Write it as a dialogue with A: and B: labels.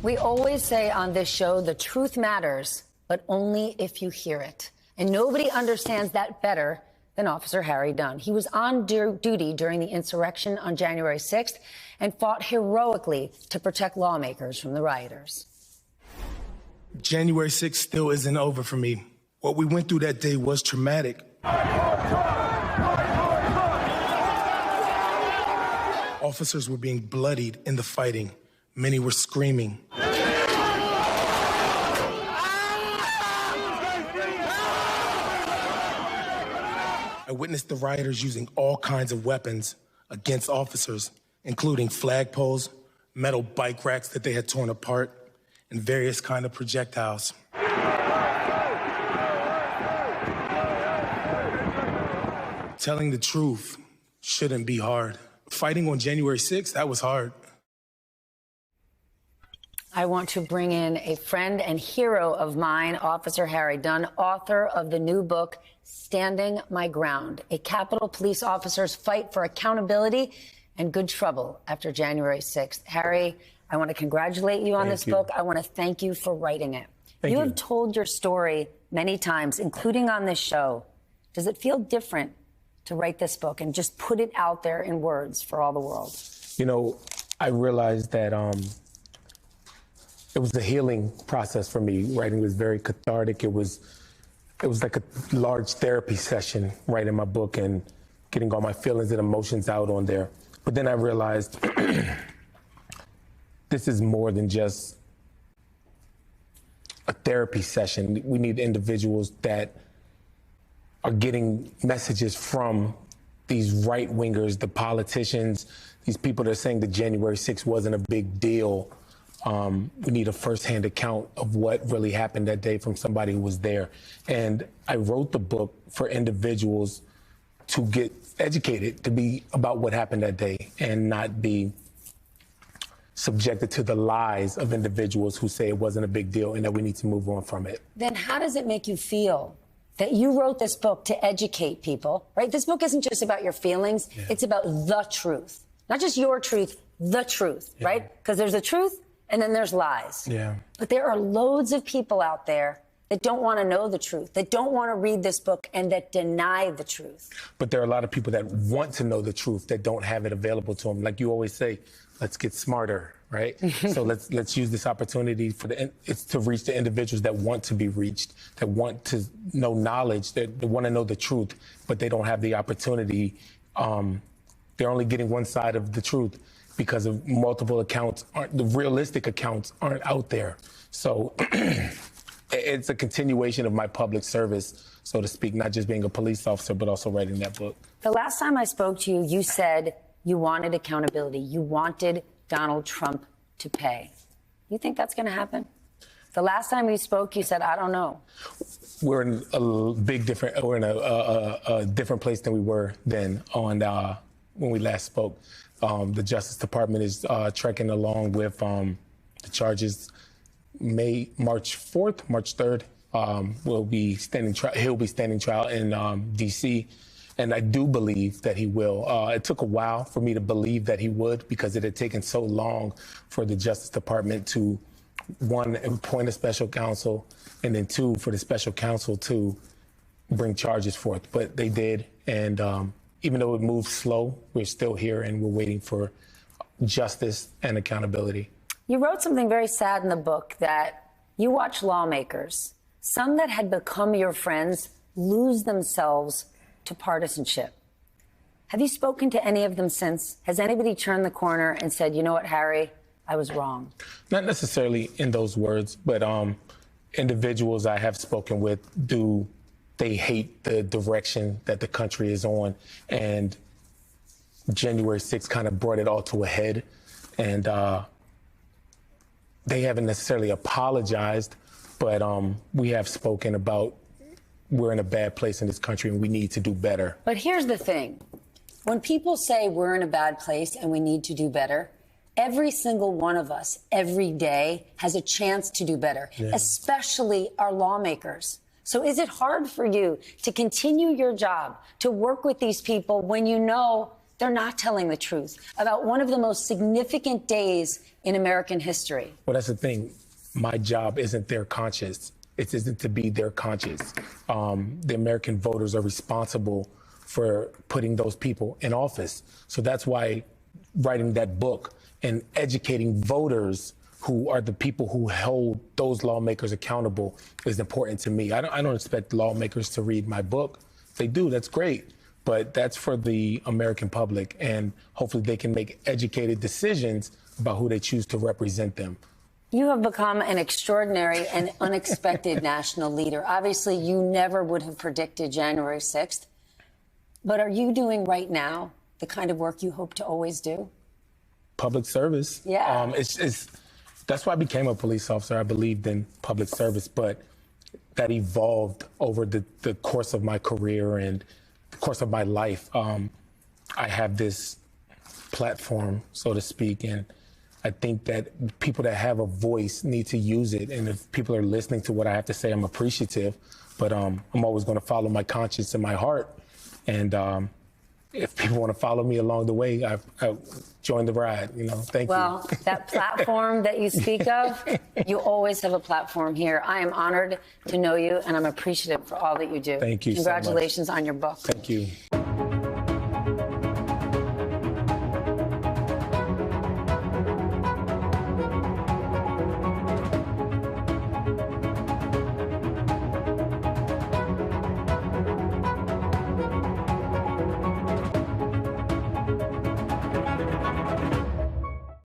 A: We always say on this show, the truth matters, but only if you hear it. And nobody understands that better than Officer Harry Dunn. He was on duty during the insurrection on January 6th and fought heroically to protect lawmakers from the rioters.
B: January 6th still isn't over for me. What we went through that day was traumatic. Officers were being bloodied in the fighting. Many were screaming. I witnessed the rioters using all kinds of weapons against officers, including flagpoles, metal bike racks that they had torn apart, and various kinds of projectiles. Telling the truth shouldn't be hard. Fighting on January 6th, that was hard.
A: I want to bring in a friend and hero of mine, Officer Harry Dunn, author of the new book, Standing My Ground, a Capitol Police officer's fight for accountability and good trouble after January 6th. Harry, I want to congratulate you on this book. I want to thank you for writing it. You have told your story many times, including on this show. Does it feel different to write this book and just put it out there in words for all the world?
C: You know, I realized that it was a healing process for me. Writing was very cathartic. It was like a large therapy session, writing my book and getting all my feelings and emotions out on there. But then I realized this is more than just a therapy session. We need individuals that are getting messages from these right-wingers, the politicians, these people that are saying that January 6th wasn't a big deal. We need a firsthand account of what really happened that day from somebody who was there. And I wrote the book for individuals to get educated, to be about what happened that day and not be subjected to the lies of individuals who say it wasn't a big deal and that we need to move on from it.
A: Then how does it make you feel that you wrote this book to educate people, right? This book isn't just about your feelings. Yeah. It's about the truth, not just your truth, the truth, yeah. Right? Because there's the truth and then there's lies.
C: Yeah.
A: But there are loads of people out there that don't want to know the truth, that don't want to read this book, and that deny the truth.
C: But there are a lot of people that want to know the truth that don't have it available to them. Like you always say, let's get smarter, right? So let's use this opportunity it's to reach the individuals that want to be reached, that want to know knowledge, that want to know the truth, but they don't have the opportunity. They're only getting one side of the truth because of multiple accounts. The realistic accounts aren't out there. So it's a continuation of my public service, so to speak, not just being a police officer, but also writing that book.
A: The last time I spoke to you, you said you wanted accountability. You wanted Donald Trump to pay. You think that's going to happen? The last time we spoke, you said, I don't know.
C: We're in we're in a different place than we were then when we last spoke. The Justice Department is trekking along with the charges. March 4th, March 3rd, he'll be standing trial in D.C., and I do believe that he will. It took a while for me to believe that he would because it had taken so long for the Justice Department to, one, appoint a special counsel, and then two, for the special counsel to bring charges forth. But they did, and even though it moved slow, we're still here and we're waiting for justice and accountability.
A: You wrote something very sad in the book, that you watch lawmakers, some that had become your friends, lose themselves to partisanship. Have you spoken to any of them since? Has anybody turned the corner and said, you know what, Harry, I was wrong?
C: Not necessarily in those words, but individuals I have spoken with, they hate the direction that the country is on. And January 6th kind of brought it all to a head. And they haven't necessarily apologized, but we have spoken about we're in a bad place in this country and we need to do better.
A: But here's the thing. When people say we're in a bad place and we need to do better, every single one of us every day has a chance to do better, especially our lawmakers. So is it hard for you to continue your job, to work with these people when you know they're not telling the truth about one of the most significant days in American history.
C: Well, that's the thing. My job isn't their conscience. It isn't to be their conscience. The American voters are responsible for putting those people in office. So that's why writing that book and educating voters who are the people who hold those lawmakers accountable is important to me. I don't expect lawmakers to read my book. If they do, that's great. But that's for the American public, and hopefully they can make educated decisions about who they choose to represent them.
A: You have become an extraordinary and unexpected national leader. Obviously, you never would have predicted January 6th. But are you doing right now the kind of work you hope to always do?
C: Public service.
A: Yeah.
C: That's why I became a police officer. I believed in public service, but that evolved over the course of my career and the course of my life. I have this platform, so to speak, and I think that people that have a voice need to use it. And if people are listening to what I have to say, I'm appreciative, but I'm always going to follow my conscience and my heart. And if people want to follow me along the way, I've joined the ride. Thank you.
A: Well, that platform that you speak of, you always have a platform here. I am honored to know you, and I'm appreciative for all that you do.
C: Thank you.
A: Congratulations on your book.
C: Thank you.